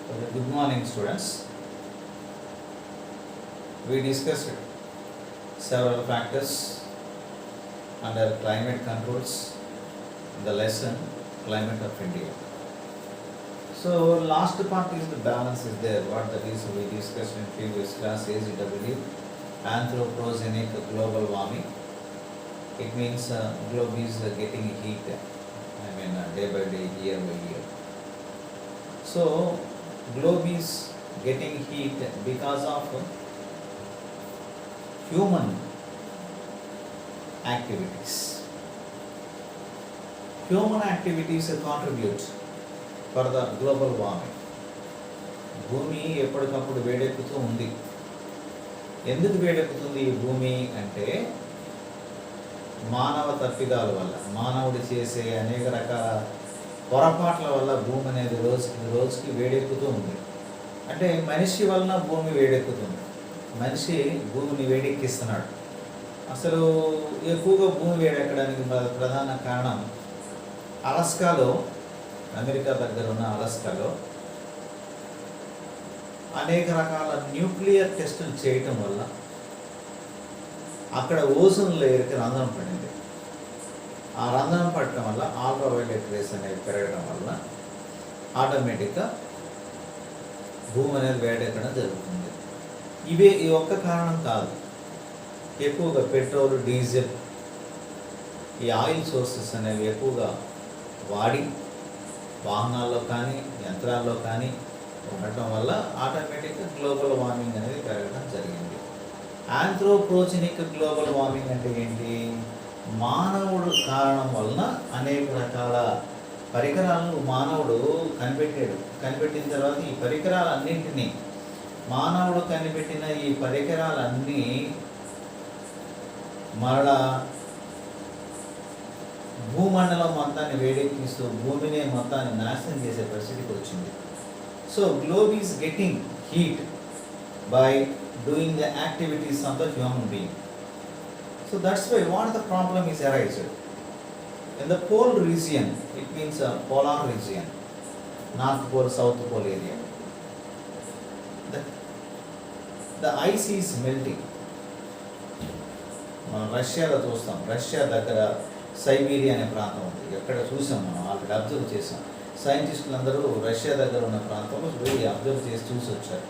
Okay, good morning, students. We discussed several factors under climate controls in the lesson Climate of India. So, last part is the balance is there. What that is we discussed in previous class AGW, anthropogenic global warming. It means globe is getting heat. Day by day, year by year. So, globe is getting heat because of human activities. Human activities contribute for the global warming. భూమి ఎప్పటికప్పుడు వేడెక్కుతూ ఉంది. ఎందుకు వేడెక్కుతుంది ఈ భూమి అంటే మానవ తప్పిదాల వల్ల, మానవుడు చేసే అనేక రకాల పొరపాట్ల వల్ల భూమి అనేది రోజుకి వేడెక్కుతూ ఉంది. అంటే మనిషి వలన భూమి వేడెక్కుతుంది. మనిషి భూమిని వేడెక్కిస్తున్నాడు. అసలు ఎక్కువగా భూమి వేడెక్కడానికి ప్రధాన కారణం అలస్కాలో, అమెరికా దగ్గర ఉన్న అలస్కాలో అనేక రకాల న్యూక్లియర్ టెస్టులు చేయటం వల్ల అక్కడ ఓజోన్ లేయర్కి రంధ్రం పడింది. ఆ రంధ్రం పడటం వల్ల అల్ట్రావైలెట్ రేస్ అనేవి పెరగడం వల్ల ఆటోమేటిక్గా భూమి అనేది వేడెక్కడం జరుగుతుంది. ఈ ఒక్క కారణం కాదు. ఎక్కువగా పెట్రోల్, డీజిల్, ఈ ఆయిల్ సోర్సెస్ అనేవి ఎక్కువగా వాడి వాహనాల్లో కానీ యంత్రాల్లో కానీ ఉండటం వల్ల ఆటోమేటిక్గా గ్లోబల్ వార్మింగ్ అనేది పెరగడం జరిగింది. ఆంథ్రోపోజెనిక్ గ్లోబల్ వార్మింగ్ అంటే ఏంటి? మానవుడు కారణం వలన అనేక రకాల పరికరాలను మానవుడు కనిపెట్టిన తర్వాత ఈ పరికరాలన్నింటినీ మానవుడు కనిపెట్టిన ఈ పరికరాలన్నీ మరలా భూమండలం మొత్తాన్ని వేడెక్కిస్తూ భూమిని మొత్తాన్ని నాశనం చేసే పరిస్థితికి వచ్చింది. So globe is getting heat by doing the activities of the human being. So that's why what the problem is arising. In the pole region, it means a polar region, North Pole, South Pole area. The ice is melting. మనం రష్యాలో చూస్తాం. Russia దగ్గర Siberia అనే ప్రాంతం ఉంది. ఎక్కడ చూసాం మనం, ఆల్రెడీ అబ్జర్వ్ చేసాం. సైంటిస్టులు అందరూ రష్యా దగ్గర ఉన్న ప్రాంతంలో వెళ్ళి అబ్జర్వ్ చేసి చూసి వచ్చారు.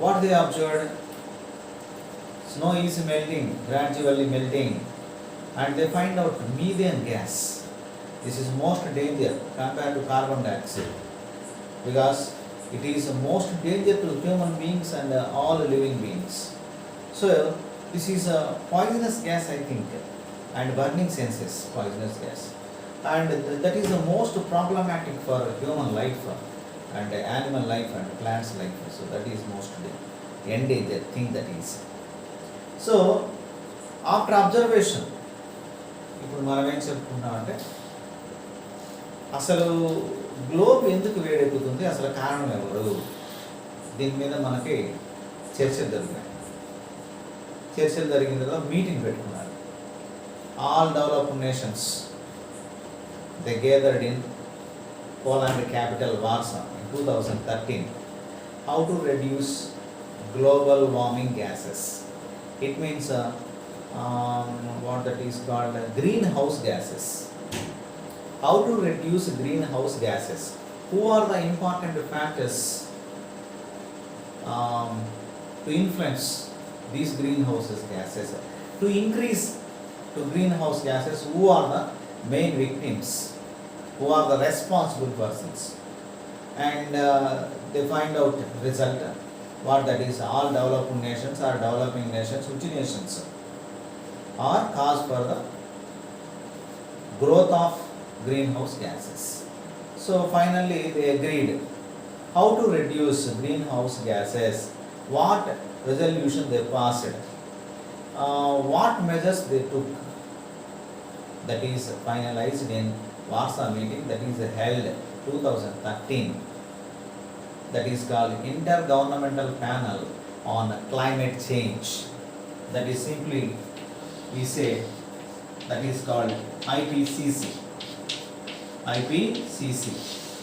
What they observed? Snow is melting, gradually melting, and they find out methane gas. This is most danger compared to carbon dioxide because it is most danger to human beings and all living beings. So this is a poisonous gas, I think, and burning senses poisonous gas, and that is the most problematic for human life and animal life and plants life. So that is most endangered thing that is. So after observation, ఇప్పుడు మనం ఏం చెప్పుకుంటామంటే అసలు globe ఎందుకు వేడెక్కుతుంది, అసలు కారణం ఎవరు, దీని మీద మనకి చర్చలు జరిగిన తర్వాత మీటింగ్ పెట్టుకున్నారు. All developed nations they gathered in Poland capital Warsaw 2013. How to reduce global warming gases. It means what that is called greenhouse gases. How to reduce greenhouse gases? Who are the important factors to influence these greenhouse gases? To increase to greenhouse gases, who are the main victims? Who are the responsible persons? And they find out result what that is. All developed nations or developing nations, which nations are cause for the growth of greenhouse gases. So finally they agreed how to reduce greenhouse gases, what resolution they passed, what measures they took. That is finalized in Warsaw meeting that is held 2013. That is called Intergovernmental Panel on Climate Change. That is simply we say that is called IPCC.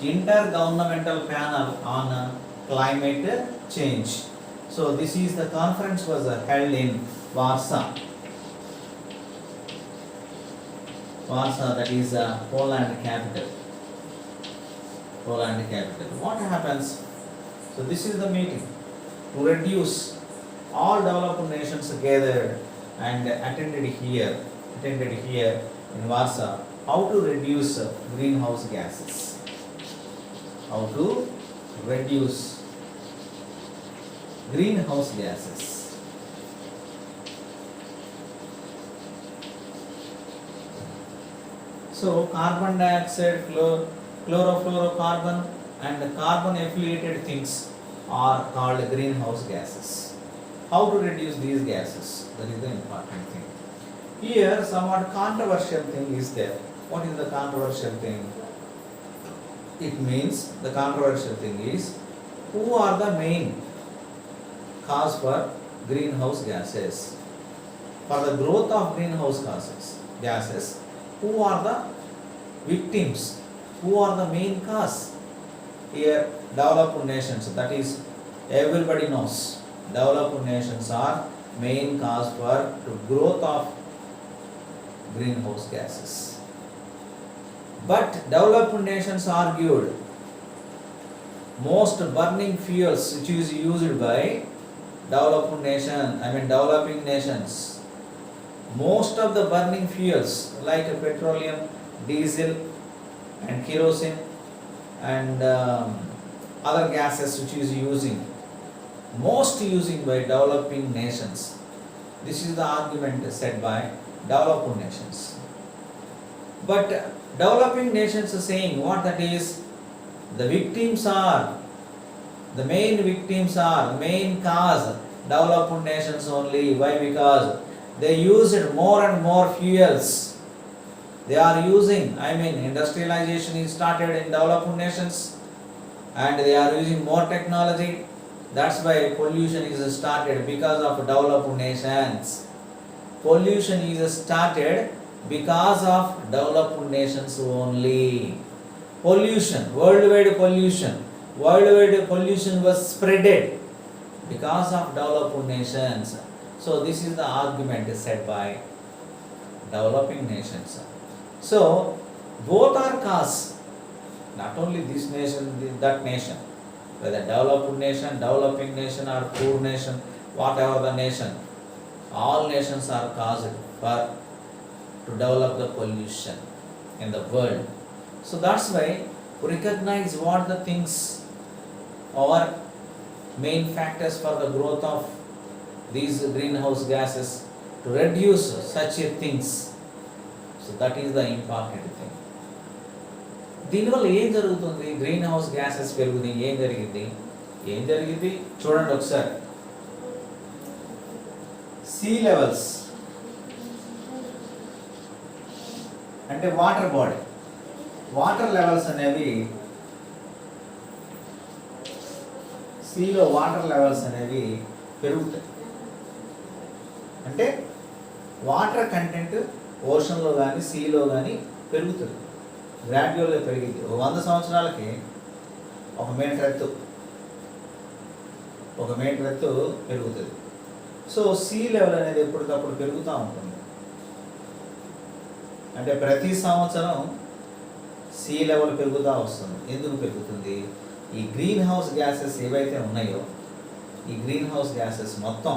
Intergovernmental Panel on Climate Change. So this is the conference was held in Warsaw. Warsaw, that is Poland capital. Poland capital. What happens? So this is the meeting to reduce. All developed nations gathered and attended here in Warsaw. How to reduce greenhouse gases? How to reduce greenhouse gases? So carbon dioxide, chlorofluorocarbon and carbon affiliated things are called greenhouse gases. How to reduce these gases? That is the important thing. Here somewhat controversial thing is there. What is the controversial thing? It means the controversial thing is who are the main cause for greenhouse gases? For the growth of greenhouse gases, who are the victims? Who are the main cause? Here developed nations, that is everybody knows. Developed nations are main cause for the growth of greenhouse gases. But developed nations argued most burning fuels which is used by developing nations. Most of the burning fuels like petroleum, diesel and kerosene and other gases which is most using by developing nations. This is the argument said by developed nations. But developing nations are saying what that is? The main cause developed nations only. Why? Because they used more and more fuels. They are using, industrialization is started in developed nations and they are using more technology. That's why pollution is started because of developed nations. Pollution is started because of developed nations only. Worldwide pollution was spreaded because of developed nations. So this is the argument said by developing nations. So both are cause, not only this nation, that nation, whether developed nation, developing nation or poor nation, whatever the nation, all nations are caused to develop the pollution in the world. So that's why we recognize what the things are main factors for the growth of these greenhouse gases to reduce such things. So that is the important thing. దీనివల్ల ఏం జరుగుతుంది? Green house gases పెరుగుతాయి. ఏం జరిగింది చూడండి ఒకసారి. Sea levels అంటే water levels అనేవి సీలో వాటర్ లెవెల్స్ అనేవి పెరుగుతాయి. అంటే వాటర్ కంటెంట్ ఓషన్లో కానీ సీలో కానీ పెరుగుతుంది, గ్రాడ్యువల్గా పెరిగింది. 100 సంవత్సరాలకి 1 మీటర్ ఎత్తు పెరుగుతుంది. సో సీ లెవెల్ అనేది ఎప్పటికప్పుడు పెరుగుతూ ఉంటుంది. అంటే ప్రతి సంవత్సరం సీ లెవెల్ పెరుగుతూ వస్తుంది. ఎందుకు పెరుగుతుంది? ఈ గ్రీన్ హౌస్ గ్యాసెస్ ఏవైతే ఉన్నాయో, ఈ గ్రీన్ హౌస్ గ్యాసెస్ మొత్తం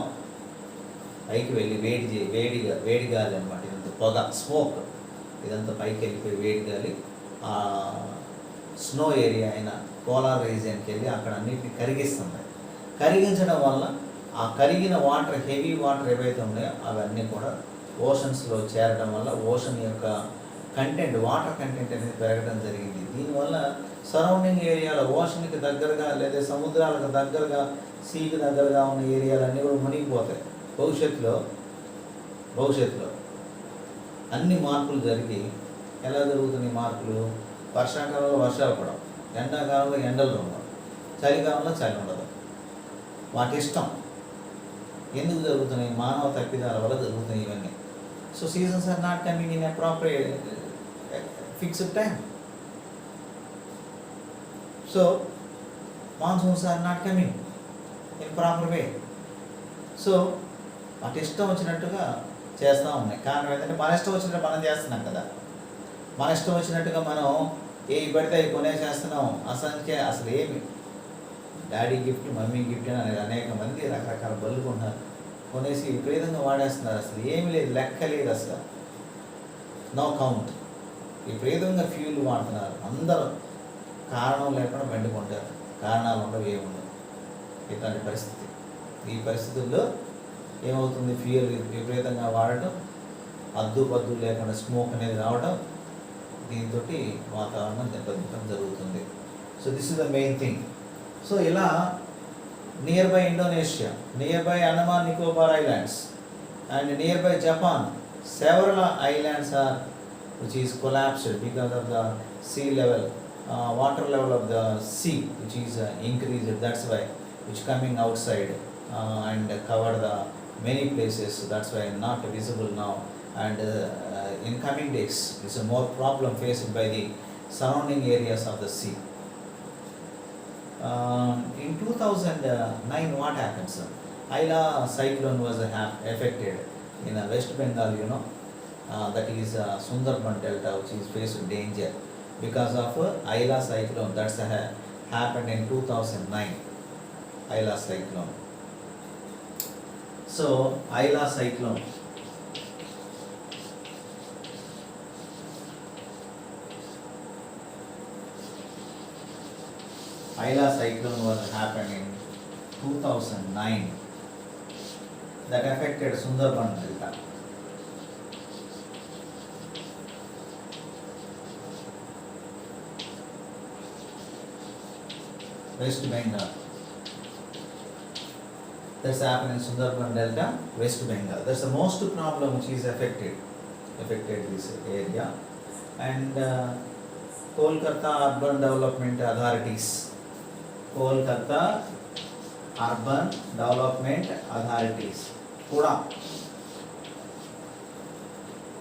పైకి వెళ్ళి వేడి గాలి అనమాట. ఇదంతా పొగ, స్మోక్, ఇదంతా పైకి వెళ్ళిపోయి వేడి గాలి స్నో ఏరియా అయిన పోలార్ రీజియన్కి వెళ్ళి అక్కడ అన్నిటిని కరిగిస్తుంది. కరిగించడం వల్ల ఆ కరిగిన వాటర్, హెవీ వాటర్ ఏవైతే ఉన్నాయో అవన్నీ కూడా ఓషన్స్లో చేరడం వల్ల ఓషన్ యొక్క కంటెంట్, వాటర్ కంటెంట్ అనేది పెరగడం జరిగింది. దీనివల్ల సరౌండింగ్ ఏరియాలో ఓషన్కి దగ్గరగా లేదా సముద్రాలకు దగ్గరగా, సీకి దగ్గరగా ఉన్న ఏరియాలన్నీ కూడా మునిగిపోతాయి. భవిష్యత్తులో అన్ని మార్పులు జరిగి, ఎలా జరుగుతున్నాయి మార్పులు? వర్షాకాలంలో వర్షాలు పడవు, ఎండాకాలంలో ఎండలు ఉండవు, చలికాలంలో చలి ఉండదు. వాటి ఇష్టం. ఎందుకు జరుగుతున్నాయి? మానవ తప్పిదాల వల్ల జరుగుతున్నాయి ఇవన్నీ. So seasons are not coming in appropriate fixed time. So monsoons are not coming in proper way. So అటు ఇష్టం వచ్చినట్టుగా చేస్తూ ఉన్నాయి. కారణం ఏంటంటే మన ఇష్టం వచ్చినట్టు మనం చేస్తున్నాం కదా. మన ఇష్టం వచ్చినట్టుగా మనం ఏ పడితే అవి కొనేసేస్తున్నాం. అసలు ఏమి డాడీ గిఫ్ట్, మమ్మీ గిఫ్ట్ అని అనేక మంది రకరకాల బళ్ళు కొంటున్నారు. కొనేసి విపరీతంగా వాడేస్తున్నారు. అసలు ఏమి లేదు, లెక్క లేదు, అసలు నో కౌంట్. విపరీతంగా ఫ్యూల్ వాడుతున్నారు అందరూ. కారణం లేకుండా బండి కొంటారు, కారణాలు ఉండవు, ఏముండవు. ఇట్లాంటి పరిస్థితి. ఈ పరిస్థితుల్లో ఏమవుతుంది, ఫ్యూయల్ విపరీతంగా వాడటం, అద్దు పద్దు లేకుండా స్మోక్ అనేది రావడం, దీంతో వాతావరణం దెబ్బతింటం జరుగుతుంది. So this is the main thing. So ఇలా near by Indonesia, near by Andaman Nicobar islands and near by Japan, several islands are which is collapsed because of the sea level, water level of the sea which is increased. That's why which coming outside and cover the many places. That's why not visible now. And in coming days, it's a more problem faced by the surrounding areas of the sea. In 2009, what happens? Ayla cyclone was affected in West Bengal, that is Sundarban Delta, which is faced danger because of Ayla cyclone. That's happened in 2009, Ayla cyclone. So Ayla cyclone, Ayla cyclone was happened in 2009 that affected Sundarban Delta. West Bengal. That's happened in Sundarban Delta, West Bengal. That's the most problem which is affected this area. And Kolkata Urban Development Authorities, Kolkata Urban Development Authorities, Kuda,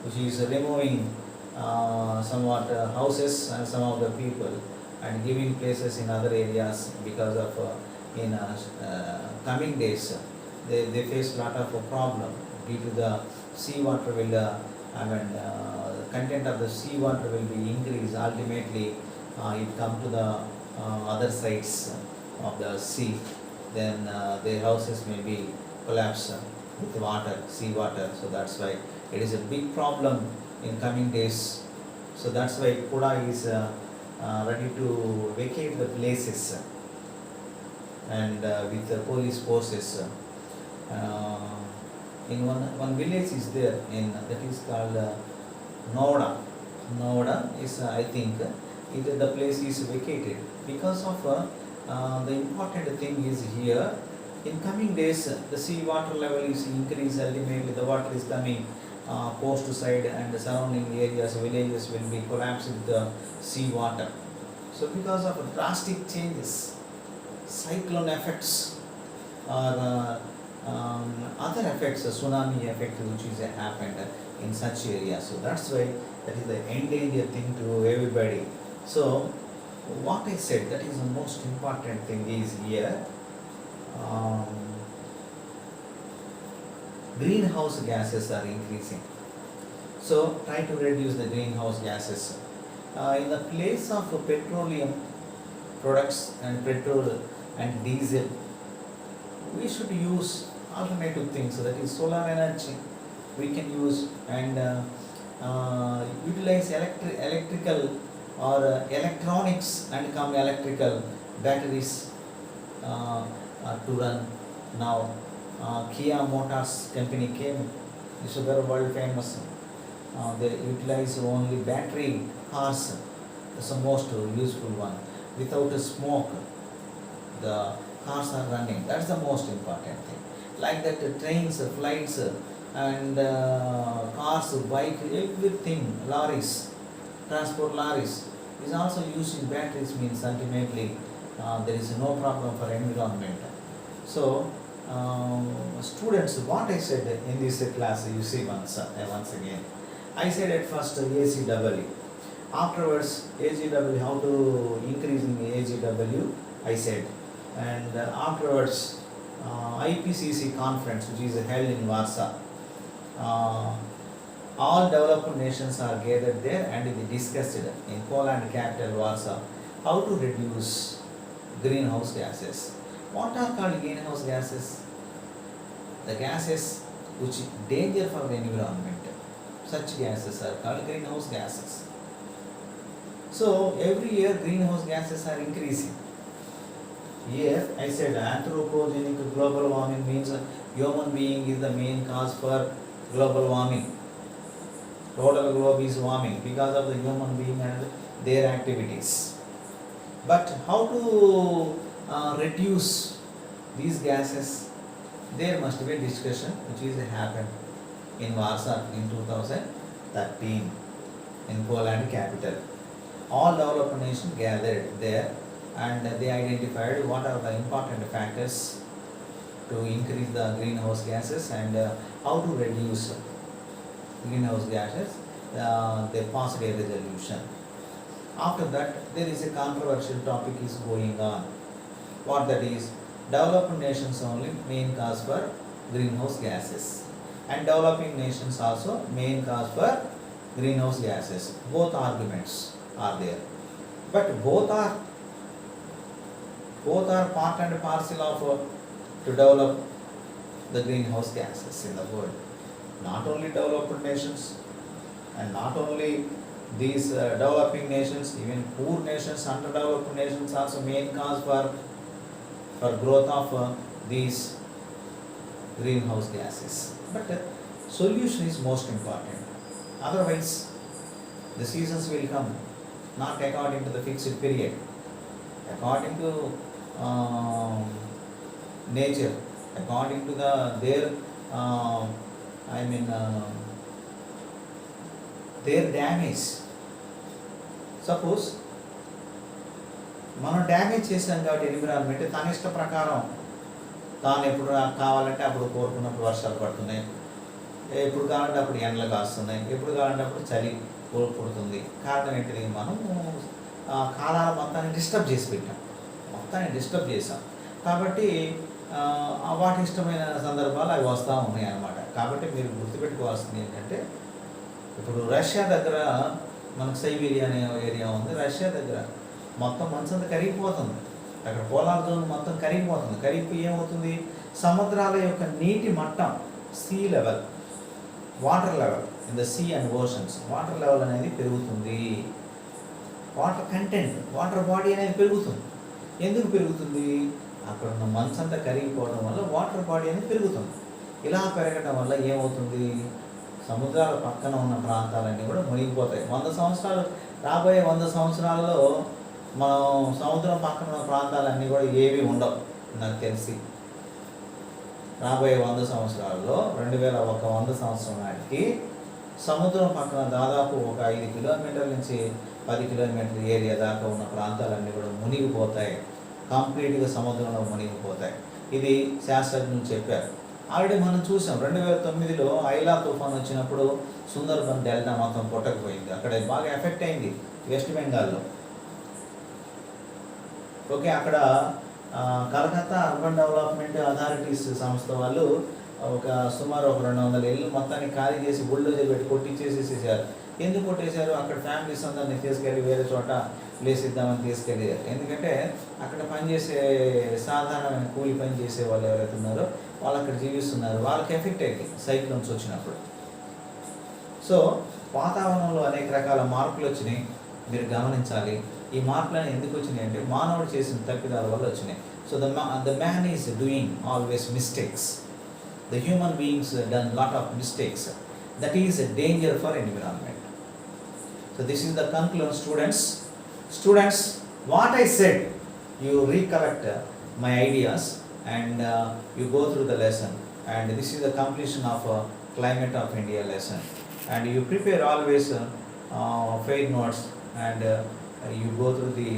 which is removing somewhat houses and some of the people and giving places in other areas because of in coming days they face lot of problem due to the sea water will the content of the sea water will be increased. Ultimately it come to the other sides of the sea, then their houses may be collapsed with water, sea water. So that's why it is a big problem in coming days. So that's why Kuda is ready to vacate the places and with the police forces. In one village is there in that is called Noda. Noda is I think the place is vacated because of the important thing is here. In coming days, the sea water level is increased. Ultimately, the water is coming coast side and the surrounding areas, villages will be collapsed with the sea water. So, because of drastic changes, cyclone effects or other effects, tsunami effect which is happened in such areas. So that's why that is the endangered thing to everybody. So what I said, that is the most important thing is here. Greenhouse gases are increasing. So try to reduce the greenhouse gases. In the place of petroleum products and petrol and diesel, we should use alternative things. So that is solar energy we can use and utilize electrical or electronics and come electrical batteries to run. Now Kia Motors company came, this is very world famous. They utilize only battery cars. That's the most useful one. Without a smoke, the cars are running. That's the most important thing. Like that, trains, flights, and cars, bike, everything, lorries, transport lorries is also using batteries. Means ultimately there is no problem for environment. So students, what I said in this class, you see once again, I said at first ACEE. Afterwards, AGW, how to increasing AGW, I said. And afterwards, IPCC conference, which is held in Warsaw. All developed nations are gathered there and they discussed in Poland capital Warsaw how to reduce greenhouse gases. What are called greenhouse gases? The gases which danger for the environment. Such gases are called greenhouse gases. So every year greenhouse gases are increasing. Here I said anthropogenic global warming means human being is the main cause for global warming. Total globe is warming because of the human being and their activities. But how to reduce these gases? There must be a discussion which is happened in Warsaw in 2013 in Poland capital. All developed nations gathered there and they identified what are the important factors to increase the greenhouse gases and how to reduce greenhouse gases. They passed a resolution. After that, there is a controversial topic is going on. What that is? Developed nations only main cause for greenhouse gases, and developing nations also main cause for greenhouse gases. Both arguments are there, but both are part and parcel of to develop the greenhouse gases in the world. Not only developed nations and not only these developing nations, even poor nations, underdeveloped nations also main cause for growth of these greenhouse gases. But solution is most important. Otherwise, the seasons will come not according to the fixed period, according to nature, according to their damage. Suppose మనం damage చేసాం కాబట్టి environment తన ఇష్ట ప్రకారం తాను ఎప్పుడు కావాలంటే అప్పుడు కోరుకున్నప్పుడు వర్షాలు పడుతున్నాయి, ఎప్పుడు కావాలంటే అప్పుడు ఎండలు కాస్తున్నాయి, ఎప్పుడు కావాలంటే అప్పుడు చలి పుడుతుంది. కారణం ఏంటిది? మనం కాలాల మొత్తాన్ని డిస్టర్బ్ చేసి పెట్టాం, మొత్తాన్ని డిస్టర్బ్ చేసాం. కాబట్టి వాటి ఇష్టమైన సందర్భాలు అవి వస్తూ ఉన్నాయి అన్నమాట. కాబట్టి మీరు గుర్తుపెట్టుకోవాల్సింది ఏంటంటే, ఇప్పుడు రష్యా దగ్గర మనకు సైబీరియా అనే ఏరియా ఉంది. రష్యా దగ్గర మొత్తం మంచంతా కరిగిపోతుంది. అక్కడ పోలార్ జోన్ మొత్తం కరిగిపోతుంది. కరిగిపోయి ఏమవుతుంది? సముద్రాల యొక్క నీటి మట్టం, sea level, water level in the sea and oceans, water level అనేది పెరుగుతుంది. వాటర్ కంటెంట్, వాటర్ బాడీ అనేది పెరుగుతుంది. ఎందుకు పెరుగుతుంది? అక్కడ ఉన్న మంచంతా కరిగిపోవడం వల్ల వాటర్ బాడీ అనేది పెరుగుతుంది. ఇలా పెరగడం వల్ల ఏమవుతుంది? సముద్రాల పక్కన ఉన్న ప్రాంతాలన్నీ కూడా మునిగిపోతాయి. 100 సంవత్సరాలు రాబోయే 100 సంవత్సరాల్లో మనం సముద్రం పక్కన ఉన్న ప్రాంతాలన్నీ కూడా ఏవి ఉండవు నాకు తెలిసి. రాబోయే 100 సంవత్సరాల్లో 2100 సంవత్సరం నాటికి సముద్రం పక్కన దాదాపు ఒక 5 కిలోమీటర్ల నుంచి 10 కిలోమీటర్ల ఏరియా దాకా ఉన్న ప్రాంతాలన్నీ కూడా మునిగిపోతాయి. కంప్లీట్గా సముద్రంలో మునిగిపోతాయి. ఇది శాస్త్రజ్ఞులు చెప్పారు. ఆల్రెడీ మనం చూసాం 2009లో ఐలా తుఫాన్ వచ్చినప్పుడు సుందర్బన్ డెల్టా మొత్తం కొట్టకపోయింది. అక్కడ బాగా ఎఫెక్ట్ అయింది వెస్ట్ బెంగాల్లో. ఓకే, అక్కడ కలకత్తా అర్బన్ డెవలప్మెంట్ అథారిటీస్ సంస్థ వాళ్ళు సుమారు ఒక 200 ఇళ్ళు మొత్తాన్ని ఖాళీ చేసి బుల్డోజర్ పెట్టి కొట్టించేసేసారు. ఎందుకు కొట్టేశారు? అక్కడ ఫ్యామిలీస్ అందరినీ తీసుకెళ్ళి వేరే చోట ప్లేస్ ఇద్దామని తీసుకెళ్ళారు. ఎందుకంటే అక్కడ పనిచేసే సాధారణమైన కూలి పని చేసే వాళ్ళు ఎవరైతే ఉన్నారో వాళ్ళు అక్కడ జీవిస్తున్నారు, వాళ్ళకి ఎఫెక్ట్ అయింది సైక్లోన్స్ వచ్చినప్పుడు. సో వాతావరణంలో అనేక రకాల మార్పులు వచ్చినాయి, మీరు గమనించాలి. ఈ మార్పులను ఎందుకు వచ్చినాయి అంటే మానవుడు చేసిన తప్పిదాల వల్ల వచ్చినాయి. So the man is doing always mistakes. The human beings done lot of mistakes. That is a danger for environment. So this is the conclusion, students. What I said, you recollect my ideas and you go through the lesson, and this is the completion of Climate of India lesson, and you prepare always fair notes, and you go through the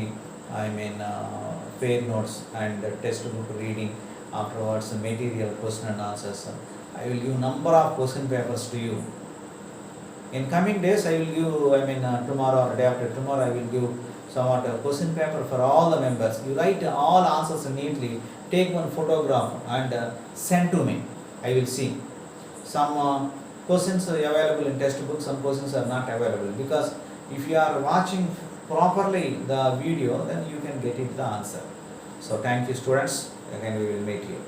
fair notes and textbook reading. Afterwards material question and answers. I will give number of question papers to you. In coming days, I will give, tomorrow or day after tomorrow, I will give somewhat a question paper for all the members. You write all answers neatly, take one photograph and send to me. I will see. Some questions are available in textbook, some questions are not available. Because if you are watching properly the video, then you can get it the answer. So thank you students. Again we will meet you.